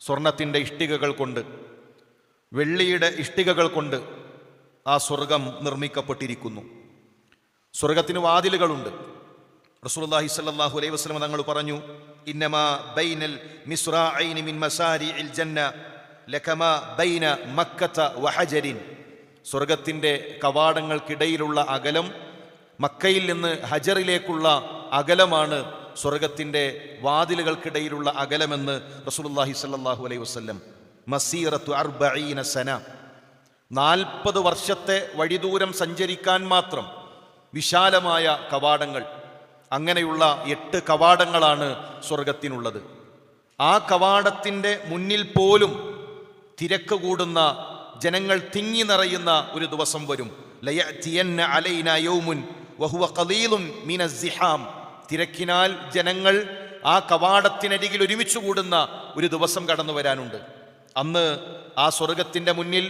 സ്വർണത്തിൻ്റെ ഇഷ്ടികകൾ കൊണ്ട്, വെള്ളിയുടെ ഇഷ്ടികകൾ കൊണ്ട് ആ സ്വർഗം നിർമ്മിക്കപ്പെട്ടിരിക്കുന്നു. സ്വർഗത്തിന് വാതിലുകളുണ്ട്. റസൂലുള്ളാഹി സ്വല്ലല്ലാഹു അലൈഹി വസല്ലം തങ്ങൾ പറഞ്ഞു, ഇന്നമാ ബൈനൽ മിസ്റാഇനി മിൻ മസാരിഇൽ ജന്ന ലകമാ ബൈന മക്കത വഹജരിൻ. സ്വർഗത്തിൻ്റെ കവാടങ്ങൾക്കിടയിലുള്ള അകലം മക്കയിൽ നിന്ന് ഹജറിലേക്കുള്ള അകലമാണ് സ്വർഗത്തിൻ്റെ വാതിലുകൾക്കിടയിലുള്ള അകലമെന്ന് റസൂലുള്ളാഹി സ്വല്ലല്ലാഹു അലൈഹി വസല്ലം. മസീറത്തു 40 സന, 40 വർഷത്തെ വഴിദൂരം സഞ്ചരിക്കാൻ മാത്രം വിശാലമായ കവാടങ്ങൾ. അങ്ങനെയുള്ള 8 കവാടങ്ങളാണ് സ്വർഗത്തിനുള്ളത്. ആ കവാടത്തിൻ്റെ മുന്നിൽ പോലും തിരക്ക് കൂടുന്ന, ജനങ്ങൾ തിങ്ങി നിറയുന്ന ഒരു ദിവസം വരും. ലയഅതിയന്ന അലൈനാ യൗമുൻ വഹുവ ഖലീലുൻ മിനസ്സിഹാം. തിരക്കിനാൽ ജനങ്ങൾ ആ കവാടത്തിനരികിൽ ഒരുമിച്ച് കൂടുന്ന ഒരു ദിവസം കടന്നു വരാനുണ്ട്. അന്ന് ആ സ്വർഗത്തിൻ്റെ മുന്നിൽ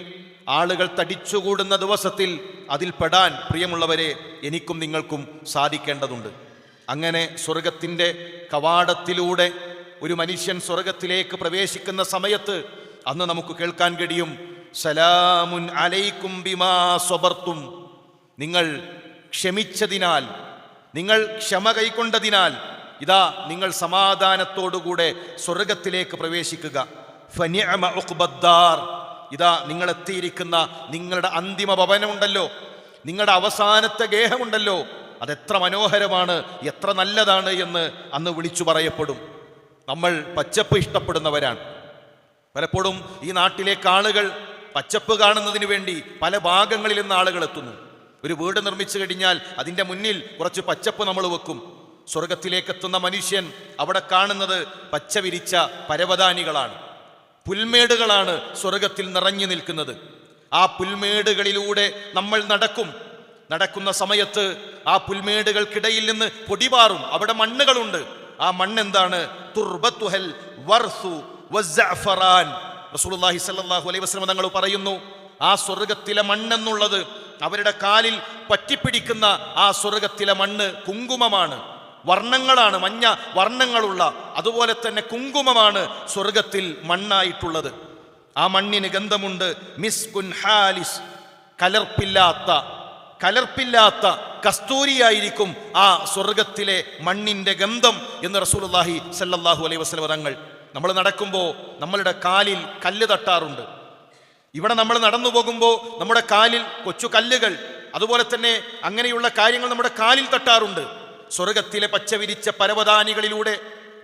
ആളുകൾ തടിച്ചുകൂടുന്ന ദിവസത്തിൽ അതിൽ പെടാൻ പ്രിയമുള്ളവരെ എനിക്കും നിങ്ങൾക്കും സാധിക്കേണ്ടതുണ്ട്. അങ്ങനെ സ്വർഗത്തിൻ്റെ കവാടത്തിലൂടെ ഒരു മനുഷ്യൻ സ്വർഗത്തിലേക്ക് പ്രവേശിക്കുന്ന സമയത്ത് അന്ന് നമുക്ക് കേൾക്കാൻ കഴിയും, സലാമുൻ അലൈക്കും ബിമാ സ്വബർത്തും. നിങ്ങൾ ക്ഷമിച്ചതിനാൽ, നിങ്ങൾ ക്ഷമ കൈക്കൊണ്ടതിനാൽ ഇതാ നിങ്ങൾ സമാധാനത്തോടുകൂടെ സ്വർഗത്തിലേക്ക് പ്രവേശിക്കുക. ഫനിഅമ ഉഖ്ബദ്ദാർ. ഇതാ നിങ്ങൾ എത്തിയിരിക്കുന്ന നിങ്ങളുടെ അന്തിമ ഭവനമുണ്ടല്ലോ, നിങ്ങളുടെ അവസാനത്തെ ഗേഹമുണ്ടല്ലോ, അതെത്ര മനോഹരമാണ്, എത്ര നല്ലതാണ് എന്ന് അന്ന് വിളിച്ചു പറയപ്പെടും. നമ്മൾ പച്ചപ്പ് ഇഷ്ടപ്പെടുന്നവരാണ്. പലപ്പോഴും ഈ നാട്ടിലേക്ക് ആളുകൾ പച്ചപ്പ് കാണുന്നതിന് വേണ്ടി പല ഭാഗങ്ങളിൽ നിന്ന് ആളുകൾ എത്തുന്നു. ഒരു വീട് നിർമ്മിച്ചു കഴിഞ്ഞാൽ അതിൻ്റെ മുന്നിൽ കുറച്ച് പച്ചപ്പ് നമ്മൾ വെക്കും. സ്വർഗത്തിലേക്ക് എത്തുന്ന മനുഷ്യൻ അവിടെ കാണുന്നത് പച്ച വിരിച്ച പരവതാനികളാണ്, പുൽമേടുകളാണ് സ്വർഗത്തിൽ നിറഞ്ഞു നിൽക്കുന്നത്. ആ പുൽമേടുകളിലൂടെ നമ്മൾ നടക്കുന്ന സമയത്ത് ആ പുൽമേടുകൾക്കിടയിൽ നിന്ന് പൊടിപാറും. അവിടെ മണ്ണുകളുണ്ട്. ആ മണ്ണെന്താണ്? തുർബത്തുഹൽ വർസു വസ്സഅഫറാൻ. റസൂലുള്ളാഹി സ്വല്ലല്ലാഹു അലൈഹി വസല്ലം തങ്ങൾ പറയുന്നു, ആ സ്വർഗത്തിലെ മണ്ണെന്നുള്ളത്, അവരുടെ കാലിൽ പറ്റിപ്പിടിക്കുന്ന ആ സ്വർഗത്തിലെ മണ്ണ് കുങ്കുമമാണ്, വർണ്ണങ്ങളാണ്, മഞ്ഞ വർണ്ണങ്ങളുള്ള, അതുപോലെ തന്നെ കുങ്കുമമാണ് സ്വർഗത്തിൽ മണ്ണായിട്ടുള്ളത്. ആ മണ്ണിന് ഗന്ധമുണ്ട്. മിസ്കുൻ ഹാലിസ്, കലർപ്പില്ലാത്ത കസ്തൂരിയായിരിക്കും ആ സ്വർഗത്തിലെ മണ്ണിന്റെ ഗന്ധം എന്ന് റസൂലുള്ളാഹി സ്വല്ലല്ലാഹു അലൈഹി വസല്ലം തങ്ങൾ. നമ്മൾ നടക്കുമ്പോൾ നമ്മളുടെ കാലിൽ കല്ല് തട്ടാറുണ്ട്. ഇവിടെ നമ്മൾ നടന്നു പോകുമ്പോൾ നമ്മുടെ കാലിൽ കൊച്ചു കല്ലുകൾ, അതുപോലെ തന്നെ അങ്ങനെയുള്ള കാര്യങ്ങൾ നമ്മുടെ കാലിൽ തട്ടാറുണ്ട്. സ്വർഗത്തിലെ പച്ച വിരിച്ച പരവതാനികളിലൂടെ,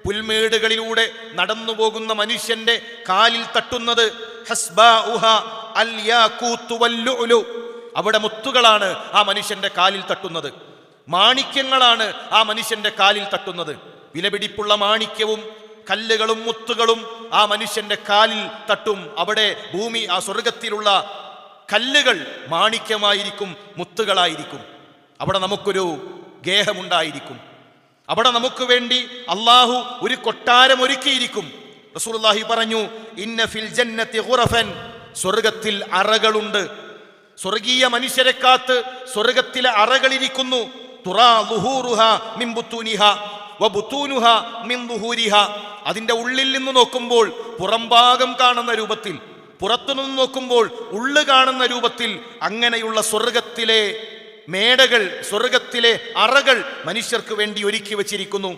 പുൽമേടുകളിലൂടെ നടന്നു പോകുന്ന മനുഷ്യന്റെ കാലിൽ തട്ടുന്നത് ഹസ്ബാഉഹാ അൽ യാഖൂത്ത് വല്ലുഉലു. അവിടെ മുത്തുകളാണ് ആ മനുഷ്യന്റെ കാലിൽ തട്ടുന്നത്, മാണിക്യങ്ങളാണ് ആ മനുഷ്യന്റെ കാലിൽ തട്ടുന്നത്. വിലപിടിപ്പുള്ള മാണിക്യവും കല്ലുകളും മുത്തുകളും ആ മനുഷ്യന്റെ കാലിൽ തട്ടും. അവിടെ ഭൂമി, ആ സ്വർഗത്തിലുള്ള കല്ലുകൾ മാണിക്യമായിരിക്കും, മുത്തുകളായിരിക്കും. അവിടെ നമുക്കൊരു ഗേഹമുണ്ടായിരിക്കും. അവിടെ നമുക്ക് വേണ്ടി അള്ളാഹു ഒരു കൊട്ടാരം ഒരുക്കിയിരിക്കും. റസൂലുള്ളാഹി പറഞ്ഞു, ഇന്ന ഫിൽ ജന്നത്തി ഖുറഫൻ. സ്വർഗത്തിൽ അറകളുണ്ട്. സ്വർഗീയ മനുഷ്യരെ കാത്ത് സ്വർഗത്തിലെ അറകളിരിക്കുന്നു. തുറാ ളുഹൂറുഹാ മിൻ ബുത്തൂനിഹാ വബുത്തൂനുഹാ മിൻ ളുഹൂരിഹാ. അതിൻ്റെ ഉള്ളിൽ നിന്ന് നോക്കുമ്പോൾ പുറംഭാഗം കാണുന്ന രൂപത്തിൽ, പുറത്തുനിന്ന് നോക്കുമ്പോൾ ഉള്ളു കാണുന്ന രൂപത്തിൽ, അങ്ങനെയുള്ള സ്വർഗത്തിലെ മേടകൾ, സ്വർഗത്തിലെ അറകൾ മനുഷ്യർക്ക് വേണ്ടി ഒരുക്കി വച്ചിരിക്കുന്നു.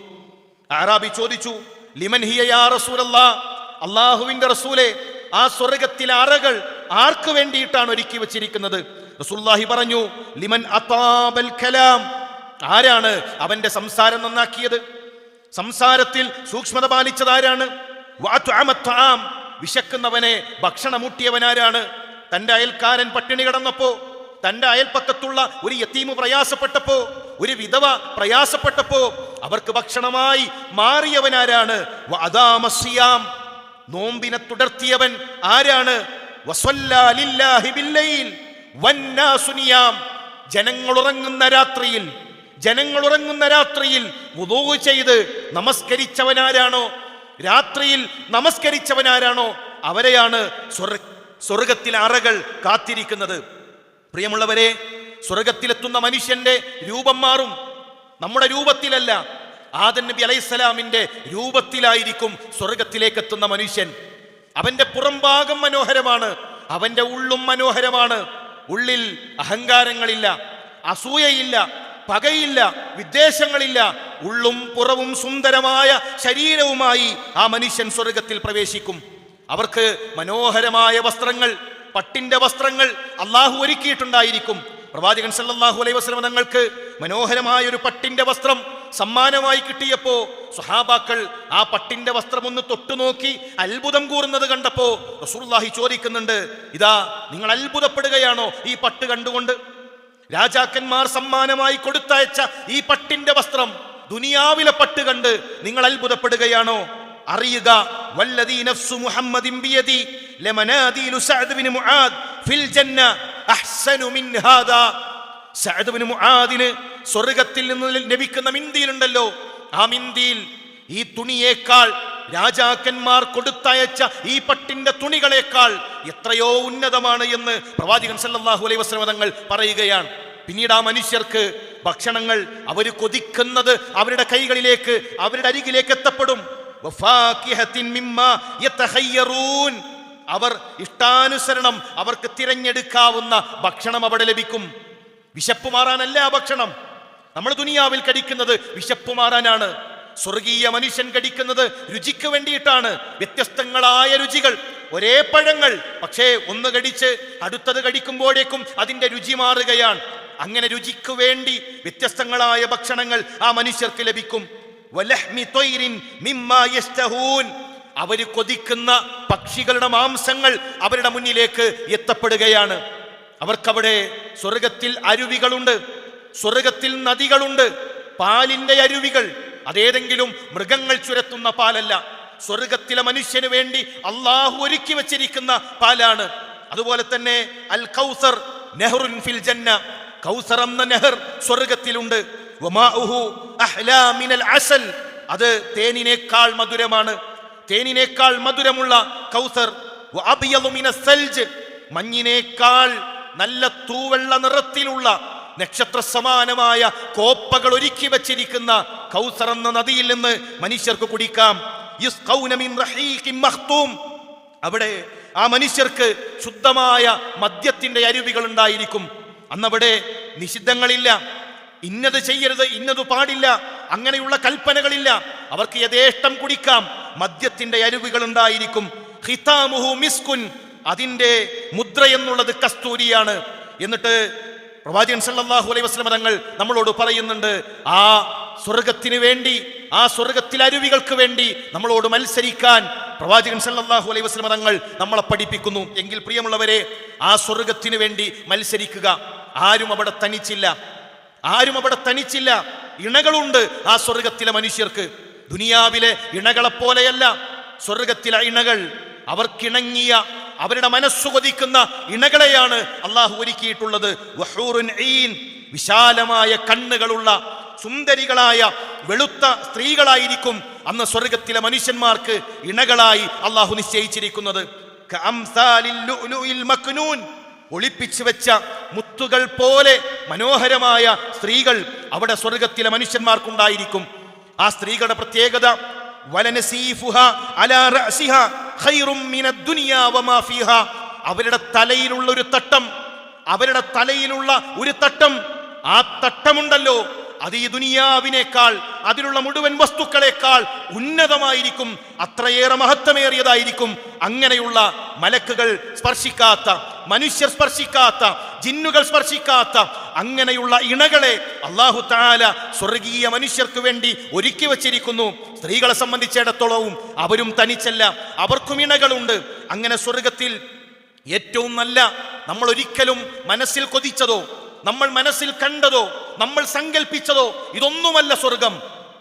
അറാബി ചോദിച്ചു, ലിമൻ ഹിയ യാ റസൂലല്ലാഹ്, അല്ലാഹുവിന്റെ റസൂലേ, ആ സ്വർഗത്തിലെ അറകൾ ആർക്ക് വേണ്ടിയിട്ടാണ് ഒരുക്കി വച്ചിരിക്കുന്നത്? റസൂലുള്ളാഹി പറഞ്ഞു, ലിമൻ അതാബൽ കലാം. ആരാണ് അവന്റെ സംസാരം നന്നാക്കിയത്? സംസാരത്തിൽ സൂക്ഷ്മത പാലിച്ചതാരാണ്? വഅത്അമത്അം. വിശക്കുന്നവനെ ഭക്ഷണമൂട്ടിയവനാരാണ്? തന്റെ അയൽക്കാരൻ പട്ടിണി കിടന്നപ്പോ, തന്റെ അയൽപ്പക്കത്തുള്ള ഒരു യതീം പ്രയാസപ്പെട്ടപ്പോ, ഒരു വിധവ പ്രയാസപ്പെട്ടപ്പോ അവർക്ക് ഭക്ഷണമായി മാറിയവനാരാണ്? വഅദാമസ്സിയാം. നോമ്പിനെ തുടർത്തിയവൻ ആരാണ്? വസല്ലാ ലില്ലാഹി ബില്ലൈൽ വന്നാസു നിയാം. ജനങ്ങൾ ഉറങ്ങുന്ന രാത്രിയിൽ വുദൂ ചെയ്ത് നമസ്കരിച്ചവനാരാണോ, രാത്രിയിൽ നമസ്കരിച്ചവനാരാണോ, അവരെയാണ് സ്വർഗത്തിലെ അറകൾ കാത്തിരിക്കുന്നത്. പ്രിയമുള്ളവരെ, സ്വർഗത്തിലെത്തുന്ന മനുഷ്യന്റെ രൂപം മാറും. നമ്മുടെ രൂപത്തിലല്ല, ആദം നബി അലൈഹിസ്സലാമിന്റെ രൂപത്തിലായിരിക്കും സ്വർഗത്തിലേക്ക് എത്തുന്ന മനുഷ്യൻ. അവന്റെ പുറംഭാഗം മനോഹരമാണ്, അവന്റെ ഉള്ളും മനോഹരമാണ്. ഉള്ളിൽ അഹങ്കാരങ്ങളില്ല, അസൂയയില്ല, പകയില്ല, വിദ്വേഷങ്ങളില്ല. ഉള്ളും പുറവും സുന്ദരമായ ശരീരവുമായി ആ മനുഷ്യൻ സ്വർഗത്തിൽ പ്രവേശിക്കും. അവർക്ക് മനോഹരമായ വസ്ത്രങ്ങൾ, പട്ടിന്റെ വസ്ത്രങ്ങൾ അള്ളാഹു ഒരുക്കിയിട്ടുണ്ടായിരിക്കും. പ്രവാചകൻ സല്ലല്ലാഹു അലൈഹി വസല്ലം തങ്ങൾക്ക് മനോഹരമായ ഒരു പട്ടിന്റെ വസ്ത്രം സമ്മാനമായി കിട്ടിയപ്പോ സ്വഹാബാക്കൾ ആ പട്ടിന്റെ വസ്ത്രം ഒന്ന് തൊട്ടുനോക്കി അത്ഭുതം കൂറുന്നത് കണ്ടപ്പോ റസൂലുള്ളാഹി ചോദിക്കുന്നുണ്ട്, ഇതാ നിങ്ങൾ അത്ഭുതപ്പെടുകയാണോ ഈ പട്ട് കണ്ടുകൊണ്ട്? രാജാക്കന്മാർ സമ്മാനമായി കൊടുത്തയച്ച ഈ പട്ടിന്റെ വസ്ത്രം, ദുനിയാവിലെ പട്ട് കണ്ട് നിങ്ങൾ അത്ഭുതപ്പെടുകയാണോ? അറിയുക, വല്ലദീ നഫ്സു മുഹമ്മദിൻ ബിയദി ലമനാദീലു സഅദ് ബിൻ മുആദ് ഫിൽ ജന്ന അഹ്സനു മിൻ ഹാദാ. സഅദ് ബിൻ മുആദിന് സ്വർഗ്ഗത്തിൽ നിന്ന് ലഭിക്കുന്ന മിന്തിയിലുണ്ടല്ലോ, ആ മിന്തിയിൽ ഈ തുണിയേക്കാൾ, രാജാക്കന്മാർ കൊടുത്തയച്ച ഈ പട്ടിന്റെ തുണികളെക്കാൾ എത്രയോ ഉന്നതമാണ് എന്ന് പ്രവാചകൻ സല്ലല്ലാഹു അലൈഹി വസല്ലം തങ്ങൾ പറയുകയാണ്. പിന്നീട് ആ മനുഷ്യർക്ക് ഭക്ഷണങ്ങൾ അവർ കൊതിക്കുന്നത് അവരുടെ കൈകളിലേക്ക്, അവരുടെ അരികിലേക്ക് എത്തപ്പെടും. അവർ ഇഷ്ടാനുസരണം അവർക്ക് തിരഞ്ഞെടുക്കാവുന്ന ഭക്ഷണം അവിടെ ലഭിക്കും. വിശപ്പ് മാറാനല്ല ആ ഭക്ഷണം. നമ്മൾ ദുനിയാവിൽ കടിക്കുന്നത് വിശപ്പ് മാറാനാണ്. സ്വർഗീയ മനുഷ്യൻ കടിക്കുന്നത് രുചിക്ക് വേണ്ടിയിട്ടാണ്. വ്യത്യസ്തങ്ങളായ രുചികൾ, ഒരേ പഴങ്ങൾ, പക്ഷേ ഒന്ന് കടിച്ച് അടുത്തത് കടിക്കുമ്പോഴേക്കും അതിന്റെ രുചി മാറുകയാണ്. അങ്ങനെ രുചിക്ക് വേണ്ടി വ്യത്യസ്തങ്ങളായ ഭക്ഷണങ്ങൾ ആ മനുഷ്യർക്ക് ലഭിക്കും. അവര് കൊതിക്കുന്ന പക്ഷികളുടെ മാംസങ്ങൾ അവരുടെ മുന്നിലേക്ക് എത്തപ്പെടുകയാണ്. അവർക്കവിടെ സ്വർഗത്തിൽ അരുവികളുണ്ട്, സ്വർഗത്തിൽ നദികളുണ്ട്, പാലിന്റെ അരുവികൾ. അതേതെങ്കിലും മൃഗങ്ങൾ ചുരത്തുന്ന പാലല്ല, സ്വർഗത്തിലെ മനുഷ്യന് വേണ്ടി അള്ളാഹു ഒരുക്കി വച്ചിരിക്കുന്ന പാലാണ്. അതുപോലെ തന്നെ അൽ കൗസർ നെഹ്റുൻ ഫിൽ ജന്ന, കൗസർ എന്ന നെഹർ സ്വർഗത്തിലുണ്ട്. വമാഉഹു അഹ്ലാ മിനൽ അസൽ, അത് തേനിനേക്കാൾ മധുരമാണ്. തേനിനേക്കാൾ മധുരമുള്ള കൗസർ. വഅബയദു മിനസ് സൽജ്, മഞ്ഞിനേക്കാൾ നല്ല തൂവെള്ള നിറത്തിലുള്ള നക്ഷത്ര സമാനമായ കോപ്പകൾ ഒരുക്കി വച്ചിരിക്കുന്ന കൗസർ എന്ന നദിയിൽ നിന്ന് മനുഷ്യർക്ക് കുടിക്കാം. യുസ്ഖൗന മിൻ റഹീഖിൻ മഖ്തൂം, അവിടെ ആ മനുഷ്യർക്ക് ശുദ്ധമായ മദ്യത്തിന്റെ അരുവികൾ ഉണ്ടായിരിക്കും. അന്നവിടെ നിഷിദ്ധങ്ങളില്ല, ഇന്നത് ചെയ്യരുത്, ഇന്നത് പാടില്ല, അങ്ങനെയുള്ള കൽപ്പനകളില്ല. അവർക്ക് യഥേഷ്ടം കുടിക്കാം. മദ്യത്തിന്റെ അരുവികൾ ഉണ്ടായിരിക്കും. ഖിതാമുഹു മിസ്കുൻ, അതിന്റെ മുദ്ര എന്നുള്ളത് കസ്തൂരിയാണ്. എന്നിട്ട് പ്രവാചകൻ സല്ലല്ലാഹു അലൈഹി വസല്ലം തങ്ങൾ നമ്മളോട് പറയുന്നുണ്ട്, ആ സ്വർഗത്തിന് വേണ്ടി, ആ സ്വർഗത്തിലെ അരുവികൾക്ക് വേണ്ടി നമ്മളോട് മത്സരിക്കാൻ പ്രവാചകൻ സല്ലല്ലാഹു അലൈഹി വസല്ലം തങ്ങൾ നമ്മളെ പഠിപ്പിക്കുന്നു. എങ്കിൽ പ്രിയമുള്ളവരെ, ആ സ്വർഗത്തിന് വേണ്ടി മത്സരിക്കുക. ആരും അവിടെ തനിച്ചില്ല, ആരും അവിടെ തനിച്ചില്ല. ഇണകളുണ്ട് ആ സ്വർഗത്തിലെ മനുഷ്യർക്ക്. ദുനിയാവിലെ ഇണകളെപ്പോലെയല്ല സ്വർഗത്തിലെ ഇണകൾ. അവർക്കിണങ്ങിയ, അവരുടെ മനസ്സു കൊതിക്കുന്ന ഇണകളെയാണ് അള്ളാഹു ഒരുക്കിയിട്ടുള്ളത്. വഹൂറുൻ ഈൻ, വിശാലമായ കണ്ണുകളുള്ള സുന്ദരികളായ വെളുത്ത സ്ത്രീകളായിരിക്കും അന്ന് സ്വർഗത്തിലെ മനുഷ്യന്മാർക്ക് ഇണകളായി അള്ളാഹു നിശ്ചയിച്ചിരിക്കുന്നത്. കഅംസാലിൽ ലുഅ്ലുഇൽ മക്നൂൻ, ഒളിപ്പിച്ചു വെച്ച മുത്തുകൾ പോലെ മനോഹരമായ സ്ത്രീകൾ അവിടെ സ്വർഗത്തിലെ മനുഷ്യന്മാർക്കുണ്ടായിരിക്കും. ആ സ്ത്രീകളുടെ പ്രത്യേകത, വലനസീഫുഹാ അലാ റഅസിഹാ ഖൈറും മിനദ് ദുനിയാ വമാ ഫീഹാ, അവരുടെ തലയിലുള്ള ഒരു തട്ടം, അവരുടെ തലയിലുള്ള ഒരു തട്ടം, ആ തട്ടമുണ്ടല്ലോ, അത് ഈ ദുനിയാവിനേക്കാൾ, അതിലുള്ള മുഴുവൻ വസ്തുക്കളെക്കാൾ ഉന്നതമായിരിക്കും, അത്രയേറെ മഹത്വമേറിയതായിരിക്കും. അങ്ങനെയുള്ള മലക്കുകൾ സ്പർശിക്കാത്ത, മനുഷ്യർ സ്പർശിക്കാത്ത, ജിന്നുകൾ സ്പർശിക്കാത്ത അങ്ങനെയുള്ള ഇണകളെ അല്ലാഹു തആല സ്വർഗീയ മനുഷ്യർക്ക് വേണ്ടി ഒരുക്കി വച്ചിരിക്കുന്നു. സ്ത്രീകളെ സംബന്ധിച്ചിടത്തോളവും അവരും തനിച്ചല്ല, അവർക്കും ഇണകളുണ്ട്. അങ്ങനെ സ്വർഗത്തിൽ ഏറ്റവും നല്ല, നമ്മൾ ഒരിക്കലും മനസ്സിൽ കൊതിച്ചതോ, നമ്മൾ മനസ്സിൽ കണ്ടതോ, നമ്മൾ സങ്കല്പിച്ചതോ ഇതൊന്നുമല്ല സ്വർഗം.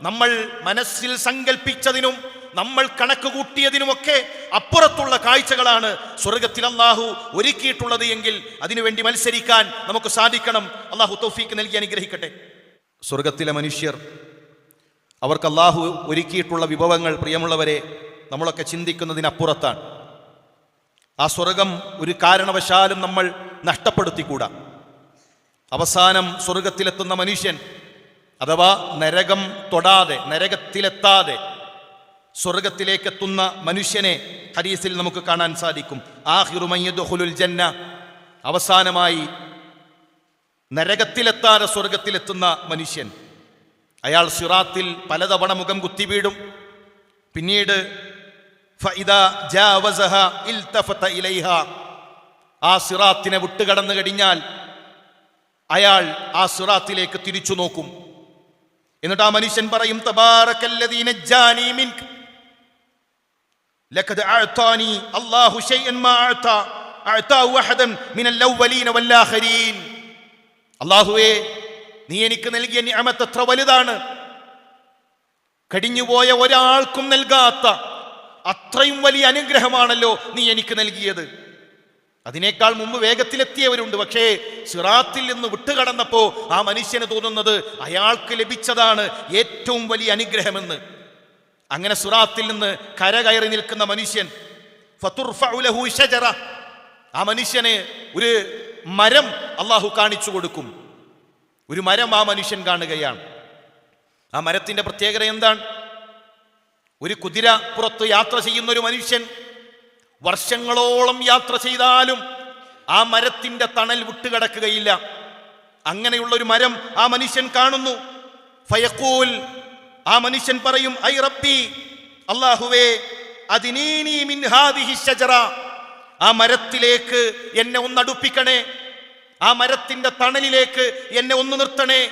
നമ്മൾ മനസ്സിൽ സങ്കല്പിച്ചതിനും നമ്മൾ കണക്ക് കൂട്ടിയതിനുമൊക്കെ അപ്പുറത്തുള്ള കാഴ്ചകളാണ് സ്വർഗത്തിൽ അല്ലാഹു ഒരുക്കിയിട്ടുള്ളത്. എങ്കിൽ അതിനുവേണ്ടി മത്സരിക്കാൻ നമുക്ക് സാധിക്കണം. അല്ലാഹു തൗഫീഖ് നൽകി അനുഗ്രഹിക്കട്ടെ. സ്വർഗത്തിലെ മനുഷ്യർ, അവർക്ക് അല്ലാഹു ഒരുക്കിയിട്ടുള്ള വിഭവങ്ങൾ, പ്രിയമുള്ളവരെ, നമ്മളൊക്കെ ചിന്തിക്കുന്നതിനപ്പുറത്താണ്. ആ സ്വർഗം ഒരു കാരണവശാലും നമ്മൾ നഷ്ടപ്പെടുത്തിക്കൂടാ. അവസാനം സ്വർഗത്തിലെത്തുന്ന മനുഷ്യൻ, അഥവാ നരകം തൊടാതെ, നരകത്തിലെത്താതെ സ്വർഗത്തിലേക്ക് എത്തുന്ന മനുഷ്യനെ ഹദീസിൽ നമുക്ക് കാണാൻ സാധിക്കും. ആഖിറു മൻ യദ്ഖുലുൽ ജന്ന, അവസാനമായി നരകത്തിലെത്താതെ സ്വർഗത്തിലെത്തുന്ന മനുഷ്യൻ. അയാൾ സിറാത്തിൽ പലതവണ മുഖം കുത്തി വീഴും. പിന്നീട് ഫഇദാ ജാവസഹ ഇൽതഫത ഇലൈഹ, ആ സിറാത്തിനെ വിട്ടുകടന്നു കഴിഞ്ഞാൽ അയാൾ ആ സിറാത്തിലേക്ക് തിരിച്ചു നോക്കും. എന്നിട്ട് ആ മനുഷ്യൻ പറയും, തബാറകല്ലദീ നജ്ജാനി മിൻക ലഖദ് അഅതാനി അല്ലാഹു ശൈഅൻ മാ അഅതാഹു അഹദൻ മിനൽ അവ്വലീന വൽ ആഖിരീൻ. അല്ലാഹുവേ, നീ എനിക്ക് നൽകിയ നിഅമത്ത് എത്ര വലുതാണ്, കഴിഞ്ഞുപോയ ഒരാൾക്കും നൽകാത്ത അത്രയും വലിയ അനുഗ്രഹമാണല്ലോ നീ എനിക്ക് നൽകിയത്. അതിനേക്കാൾ മുമ്പ് വേഗത്തിലെത്തിയവരുണ്ട്, പക്ഷേ സിറാത്തിൽ നിന്ന് വിട്ടുകടന്നപ്പോ ആ മനുഷ്യന് തോന്നുന്നത് അയാൾക്ക് ലഭിച്ചതാണ് ഏറ്റവും വലിയ അനുഗ്രഹമെന്ന്. അങ്ങനെ സിറാത്തിൽ നിന്ന് കരകയറി നിൽക്കുന്ന മനുഷ്യൻ, ഫതുർഫഉ ലഹു ശജറ, ആ മനുഷ്യന് ഒരു മരം അള്ളാഹു കാണിച്ചു കൊടുക്കും. ഒരു മരം ആ മനുഷ്യൻ കാണുകയാണ്. ആ മരത്തിന്റെ പ്രത്യേകത എന്താണ്? ഒരു കുതിര പുറത്ത് യാത്ര ചെയ്യുന്ന ഒരു മനുഷ്യൻ വർഷങ്ങളോളം യാത്ര ചെയ്താലും ആ മരത്തിന്റെ തണൽ വിട്ടുകിടക്കുകയില്ല. അങ്ങനെയുള്ള ഒരു മരം ആ മനുഷ്യൻ കാണുന്നു. ഫയഖൂൽ, ആ മനുഷ്യൻ പറയും, ഐ റബ്ബി, അല്ലാഹുവേ, അദ്നീനി മിൻ ഹാദിഹി ശജറ, ആ മരത്തിലേക്ക് എന്നെ ഒന്ന് അടുപ്പിക്കണേ, ആ മരത്തിന്റെ തണലിലേക്ക് എന്നെ ഒന്ന് നിർത്തണേ.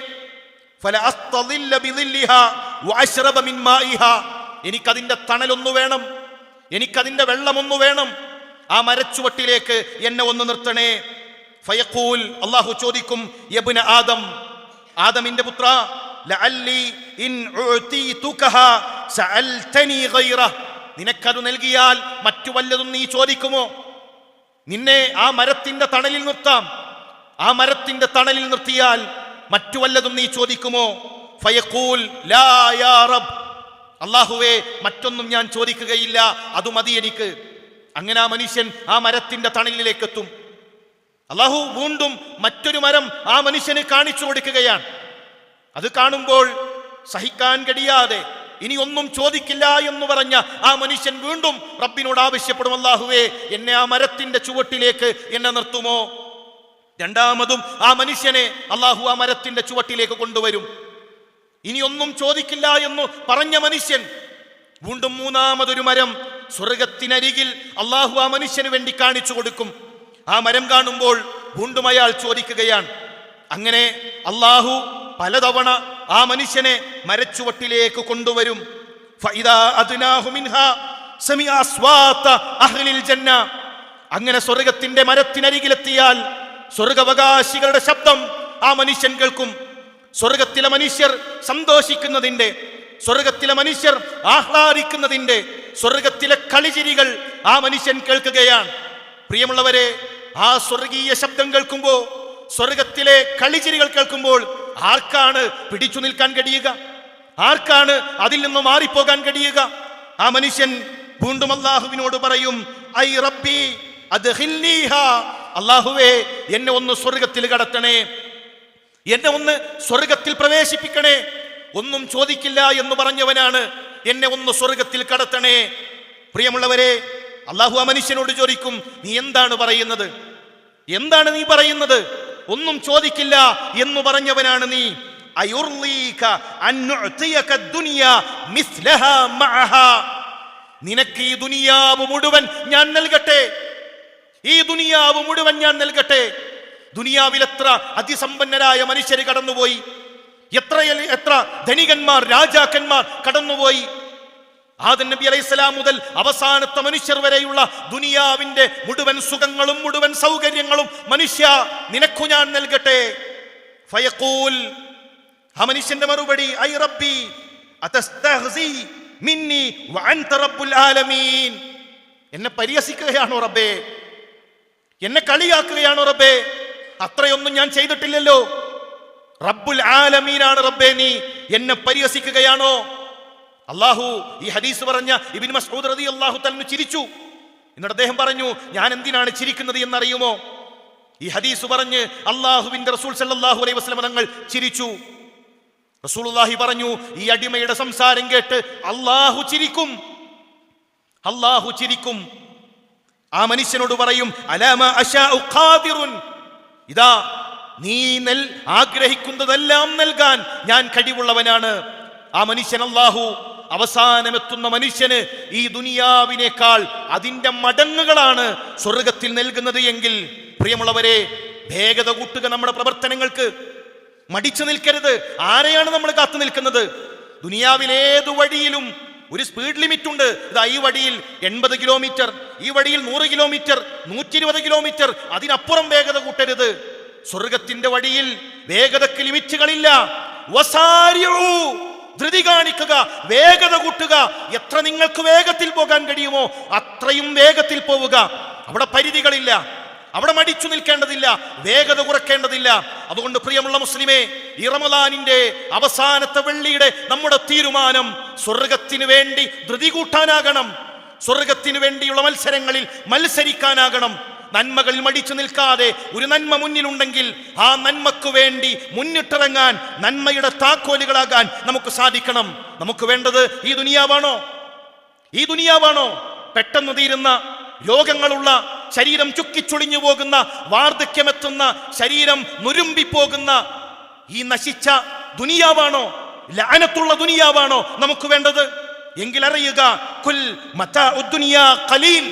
ഫലഅസ്തദില്ല ബിദില്ലിഹാ വഅശ്റബ മിൻ മാഇഹാ, എനിക്കതിന്റെ തണലൊന്നു വേണം, എനിക്കതിന്റെ വെള്ളമൊന്നു വേണം, ആ മരച്ചുവട്ടിലേക്ക് എന്നെ ഒന്ന് നിർത്തണേ. ഫയഖൂൽ, അല്ലാഹു ചോദിക്കും, യബ്ന ആദം, ആദമിന്റെ പുത്ര, ലഅല്ലി ഇൻ ഉഅതീതുകഹാ സഅൽതനി ഗൈറ, നിനക്കത് നൽകിയാൽ മറ്റു വല്ലതും നീ ചോദിക്കുമോ? നിന്നെ ആ മരത്തിന്റെ തണലിൽ നിർത്താം, ആ മരത്തിന്റെ തണലിൽ നിർത്തിയാൽ മറ്റു വല്ലതും നീ ചോദിക്കുമോ? ഫയഖൂൽ ലാ യാ റബ്ബ്, അല്ലാഹുവേ, മറ്റൊന്നും ഞാൻ ചോദിക്കുകയില്ല, അത് മതി എനിക്ക്. അങ്ങനെ ആ മനുഷ്യൻ ആ മരത്തിന്റെ തണലിലേക്ക് എത്തും. അല്ലാഹു വീണ്ടും മറ്റൊരു മരം ആ മനുഷ്യന് കാണിച്ചു കൊടുക്കുകയാണ്. അത് കാണുമ്പോൾ സഹിക്കാൻ കഴിയാതെ ഇനി ഒന്നും ചോദിക്കില്ല എന്ന് പറഞ്ഞ ആ മനുഷ്യൻ വീണ്ടും റബ്ബിനോട് ആവശ്യപ്പെടും, അല്ലാഹുവേ, എന്നെ ആ മരത്തിന്റെ ചുവട്ടിലേക്ക് എന്നെ നിർത്തുമോ? രണ്ടാമതും ആ മനുഷ്യനെ അല്ലാഹു ആ മരത്തിന്റെ ചുവട്ടിലേക്ക് കൊണ്ടുവരും. ഇനി ഒന്നും ചോദിക്കില്ല എന്ന് പറഞ്ഞ മനുഷ്യൻ വീണ്ടും മൂന്നാമതൊരു മരം സ്വർഗത്തിനരികിൽ അല്ലാഹു ആ മനുഷ്യന് വേണ്ടി കാണിച്ചു കൊടുക്കും. ആ മരം കാണുമ്പോൾ വീണ്ടും അയാൾ ചോദിക്കുകയാണ്. അങ്ങനെ അല്ലാഹു പലതവണ ആ മനുഷ്യനെ മരച്ചുവട്ടിലേക്ക് കൊണ്ടുവരും. ഫഇദാ അദ്നാഹു മിൻഹാ സമിഅ അസ്വാത അഹ്ലിൽ ജന്ന, അങ്ങനെ സ്വർഗത്തിന്റെ മരത്തിനരികിലെത്തിയാൽ സ്വർഗാവകാശികളുടെ ശബ്ദം ആ മനുഷ്യൻ കേൾക്കും. സ്വർഗത്തിലെ മനുഷ്യർ സന്തോഷിക്കുന്നതിന്റെ, സ്വർഗത്തിലെ മനുഷ്യർ ആഹ്ലാദിക്കുന്നതിന്റെ, സ്വർഗത്തിലെ കളിചിരികൾ ആ മനുഷ്യൻ കേൾക്കുകയാണ്. പ്രിയമുള്ളവരെ, ആ സ്വർഗീയ ശബ്ദം കേൾക്കുമ്പോൾ, സ്വർഗത്തിലെ കളിചിരികൾ കേൾക്കുമ്പോൾ ആർക്കാണ് പിടിച്ചു നിൽക്കാൻ കഴിയുക? ആർക്കാണ് അതിൽ നിന്ന് മാറിപ്പോകാൻ കഴിയുക? ആ മനുഷ്യൻ വീണ്ടും അല്ലാഹുവിനോട് പറയും, ഐ റബ്ബി അദ്ഖിൽനീഹാ, അല്ലാഹുവേ, എന്നെ ഒന്ന് സ്വർഗത്തിൽ കടത്തണേ, എന്നെ ഒന്ന് സ്വർഗത്തിൽ പ്രവേശിപ്പിക്കണേ. ഒന്നും ചോദിക്കില്ല എന്ന് പറഞ്ഞവനാണ്, എന്നെ ഒന്ന് സ്വർഗത്തിൽ കടത്തണേ. പ്രിയമുള്ളവരെ, അല്ലാഹു ആ മനുഷ്യനോട് ചോദിക്കും, നീ എന്താണ് പറയുന്നത്? എന്താണ് നീ പറയുന്നത്? ഒന്നും ചോദിക്കില്ല എന്ന് പറഞ്ഞവനാണ് നീ. അയുർലീക അൻ നുഅതിയക ദുനിയ മിസ്ലഹാ മഅഹാ, നിനക്ക് ഈ ദുനിയാവ് മുഴുവൻ ഞാൻ നൽകട്ടെ, ഈ ദുനിയാവ് മുഴുവൻ ഞാൻ നൽകട്ടെ. ദുനിയാവിൽ എത്ര അതിസമ്പന്നരായ മനുഷ്യർ കടന്നുപോയി, എത്ര ധനികന്മാർ, രാജാക്കന്മാർ കടന്നുപോയി. ആദം നബി അലൈഹിസ്സലാം മുതൽ അവസാനത്തെ മനുഷ്യർ വരെയുള്ള ദുനിയാവിന്റെ മുഴുവൻ സുഖങ്ങളും മുഴുവൻ സൗകര്യങ്ങളും മനുഷ്യ നിനക്കു ഞാൻ നൽകട്ടെ. ഫയഖൂൽ, ആ മനുഷ്യന്റെ മറുപടി, ഐ റബ്ബി അതസ്തഹ്സി മിന്നി വഅൻത റബ്ബുൽ ആലമീൻ, എന്നെ പരിഹസിക്കുകയാണോ റബ്ബേ? എന്നെ കളിയാക്കുകയാണോ റബ്ബേ? അത്രയൊന്നും ഞാൻ ചെയ്തിട്ടില്ലല്ലോ. റബ്ബുൽ ആലമീനാണ് റബ്ബേ, നീ എന്നെ പരിഹസിക്കുകയാണോ? അല്ലാഹു ഈ ഹദീസ് പറഞ്ഞ ഇബ്നു മസ്ഊദ് റളിയല്ലാഹു തആല ചിരിച്ചു. എന്നിട്ട് അദ്ദേഹം പറഞ്ഞു, ഞാൻ എന്തിനാണ് ചിരിക്കുന്നത് എന്നറിയുമോ? ഈ ഹദീസ് പറഞ്ഞ് അല്ലാഹുവിന്റെ റസൂൽ സല്ലല്ലാഹു അലൈഹി വസല്ലം തങ്ങൾ ചിരിച്ചു. റസൂലുള്ളാഹി പറഞ്ഞു, ഈ അടിമയുടെ സംസാരം കേട്ട് അല്ലാഹു ചിരിക്കും. അല്ലാഹു ചിരിക്കും. ആ മനുഷ്യനോട് പറയും, അലാമ അശാഉ ഖാദിറുൻ, ഇതാ നീ ആഗ്രഹിക്കുന്നതെല്ലാം നൽകാൻ ഞാൻ കഴിവുള്ളവനാണ്. ആ മനുഷ്യൻ, അല്ലാഹു അവസാനമെത്തുന്ന മനുഷ്യന് ഈ ദുനിയാവിനേക്കാൾ അതിന്റെ മടങ്ങുകളാണ് സ്വർഗത്തിൽ നൽകുന്നത് എങ്കിൽ, പ്രിയമുള്ളവരെ, വേഗത കൂട്ടുക നമ്മുടെ പ്രവർത്തനങ്ങൾക്ക്. മടിച്ചു നിൽക്കരുത്. ആരെയാണ് നമ്മൾ കാത്തു നിൽക്കുന്നത്? ദുനിയാവിലേതു വഴിയിലും ഒരു സ്പീഡ് ലിമിറ്റ് ഉണ്ട്. ഇതാ ഈ വഴിയിൽ 80 കിലോമീറ്റർ, ഈ വഴിയിൽ 100 കിലോമീറ്റർ, 120 കിലോമീറ്റർ, അതിനപ്പുറം വേഗത കൂട്ടരുത്. സ്വർഗത്തിന്റെ വഴിയിൽ വേഗതക്ക് ലിമിറ്റുകളില്ല. വസാരിഉ, ധൃതി കാണിക്കുക, വേഗത കൂട്ടുക. എത്ര നിങ്ങൾക്ക് വേഗത്തിൽ പോകാൻ കഴിയുമോ അത്രയും വേഗത്തിൽ പോവുക. അവിടെ പരിധികളില്ല, അവിടെ മടിച്ചു നിൽക്കേണ്ടതില്ല, വേഗത കുറയ്ക്കേണ്ടതില്ല. അതുകൊണ്ട് പ്രിയമുള്ള മുസ്ലിമേ, ഈ റമദാനിന്റെ അവസാനത്തെ വെള്ളിയുടെ നമ്മുടെ തീരുമാനം സ്വർഗത്തിന് വേണ്ടി ധൃതി കൂട്ടാനാകണം. സ്വർഗത്തിന് വേണ്ടിയുള്ള മത്സരങ്ങളിൽ മത്സരിക്കാനാകണം. നന്മകളിൽ മടിച്ചു നിൽക്കാതെ ഒരു നന്മ മുന്നിലുണ്ടെങ്കിൽ ആ നന്മക്ക് വേണ്ടി മുന്നിട്ടിറങ്ങാൻ, നന്മയുടെ താക്കോലുകളാകാൻ നമുക്ക് സാധിക്കണം. നമുക്ക് വേണ്ടത് ഈ ദുനിയാവാണോ? ഈ ദുനിയാവാണോ? പെട്ടെന്ന് തീരുന്ന രോഗങ്ങളുള്ള, ശരീരം ചുക്കിച്ചൊളിഞ്ഞു പോകുന്ന, വാർദ്ധക്യമെത്തുന്ന, ശരീരം നുരുമ്പിപ്പോകുന്ന ഈ നശിച്ച ദുനിയാവാണോ, ലഅനത്തുള്ള ദുനിയാവാണോ നമുക്ക് വേണ്ടത്? എങ്കിൽ അറിയുക, കുൽ മതാഉദ് ദുനിയാ ഖലീൽ,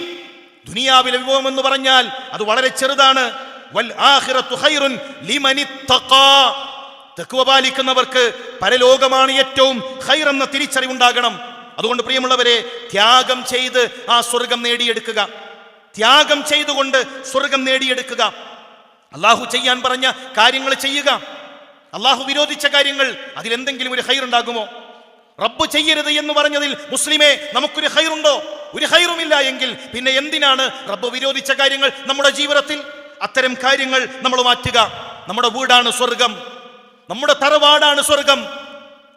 ദുനിയാവിലെ വിഭവം എന്ന് പറഞ്ഞാൽ അത് വളരെ ചെറുതാണ്. വൽ ആഖിറത്തു ഖൈറുൻ ലിമനിത്തഖാ, തഖ്വ പാലിക്കുന്നവർക്ക് പരലോകമാണ് ഏറ്റവും ഖൈർ എന്ന തിരിച്ചറിവുണ്ടാകണം. അതുകൊണ്ട് പ്രിയമുള്ളവരെ, ത്യാഗം ചെയ്ത് ആ സ്വർഗം നേടിയെടുക്കുക. ത്യാഗം ചെയ്തുകൊണ്ട് സ്വർഗം നേടിയെടുക്കുക. അള്ളാഹു ചെയ്യാൻ പറഞ്ഞ കാര്യങ്ങൾ ചെയ്യുക. അള്ളാഹു വിരോധിച്ച കാര്യങ്ങൾ, അതിലെന്തെങ്കിലും ഒരു ഖൈർ ഉണ്ടാകുമോ? റബ്ബ് ചെയ്യരുത് എന്ന് പറഞ്ഞതിൽ മുസ്ലിമേ നമുക്കൊരു ഖൈറുണ്ടോ? ഒരു ഖൈറുമില്ല എങ്കിൽ പിന്നെ എന്തിനാണ് റബ്ബ് വിരോധിച്ച കാര്യങ്ങൾ നമ്മുടെ ജീവിതത്തിൽ? അത്തരം കാര്യങ്ങൾ നമ്മൾ മാറ്റുക. നമ്മുടെ വീടാണ് സ്വർഗം, നമ്മുടെ തറവാടാണ് സ്വർഗം.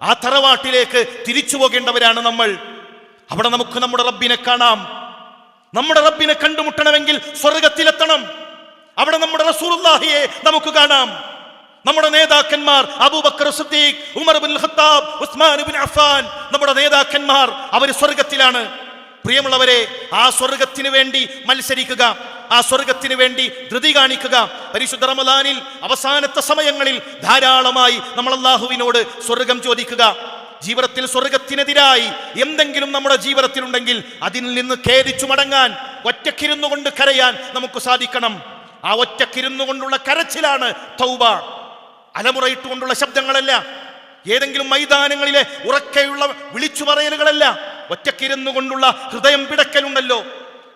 ആ തറവാട്ടിലേക്ക് തിരിച്ചു പോകേണ്ടവരാണ് നമ്മൾ. അവിടെ നമുക്ക് നമ്മുടെ റബ്ബിനെ കാണാം. നമ്മുടെ റബ്ബിനെ കണ്ടുമുട്ടണമെങ്കിൽ സ്വർഗത്തിലെത്തണം. അവിടെ നമ്മുടെ റസൂലുള്ളാഹിയെ നമുക്ക് കാണാം. നമ്മുടെ നേതാക്കന്മാർ അബൂബക്കർ സിദ്ദീഖ്, ഉമർ ഇബ്നുൽ ഖത്താബ്, ഉസ്മാൻ ഇബ്നു അഫ്ഫാൻ, നമ്മുടെ നേതാക്കന്മാർ അവർ സ്വർഗത്തിലാണ്. പ്രിയമുള്ളവരെ, ആ സ്വർഗത്തിന് വേണ്ടി മത്സരിക്കുക, ആ സ്വർഗത്തിന് വേണ്ടി ധൃതി കാണിക്കുക. പരിശുദ്ധ റമദാനിൽ അവസാനത്തെ സമയങ്ങളിൽ ധാരാളമായി നമ്മൾ അല്ലാഹുവിനോട് സ്വർഗം ചോദിക്കുക. ജീവിതത്തിൽ സ്വർഗത്തിനെതിരായി എന്തെങ്കിലും നമ്മുടെ ജീവിതത്തിലുണ്ടെങ്കിൽ അതിൽ നിന്ന് ഖേദിച്ചു മടങ്ങാൻ, ഒറ്റക്കിരുന്നു കൊണ്ട് കരയാൻ നമുക്ക് സാധിക്കണം. ആ ഒറ്റക്കിരുന്നു കൊണ്ടുള്ള കരച്ചിലാണ് തൗബ. അലമുറയിട്ടുകൊണ്ടുള്ള ശബ്ദങ്ങളല്ല, ഏതെങ്കിലും മൈതാനങ്ങളിലെ ഉറക്കെയുള്ള വിളിച്ചു പറയലുകളല്ല. ഒറ്റക്കിരുന്നു കൊണ്ടുള്ള ഹൃദയം പിടക്കലുണ്ടല്ലോ,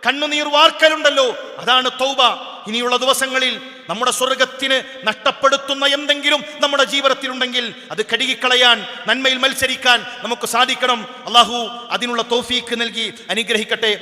കണ്ണുനീർ വാർക്കലുണ്ടല്ലോ, അതാണ് തൗബ. ഇനിയുള്ള ദിവസങ്ങളിൽ നമ്മുടെ സ്വർഗത്തിന് നഷ്ടപ്പെടുത്തുന്ന എന്തെങ്കിലും നമ്മുടെ ജീവിതത്തിലുണ്ടെങ്കിൽ അത് കഴുകിക്കളയാൻ, നന്മയിൽ മത്സരിക്കാൻ നമുക്ക് സാധിക്കണം. അല്ലാഹു അതിനുള്ള തൗഫീക്ക് നൽകി അനുഗ്രഹിക്കട്ടെ.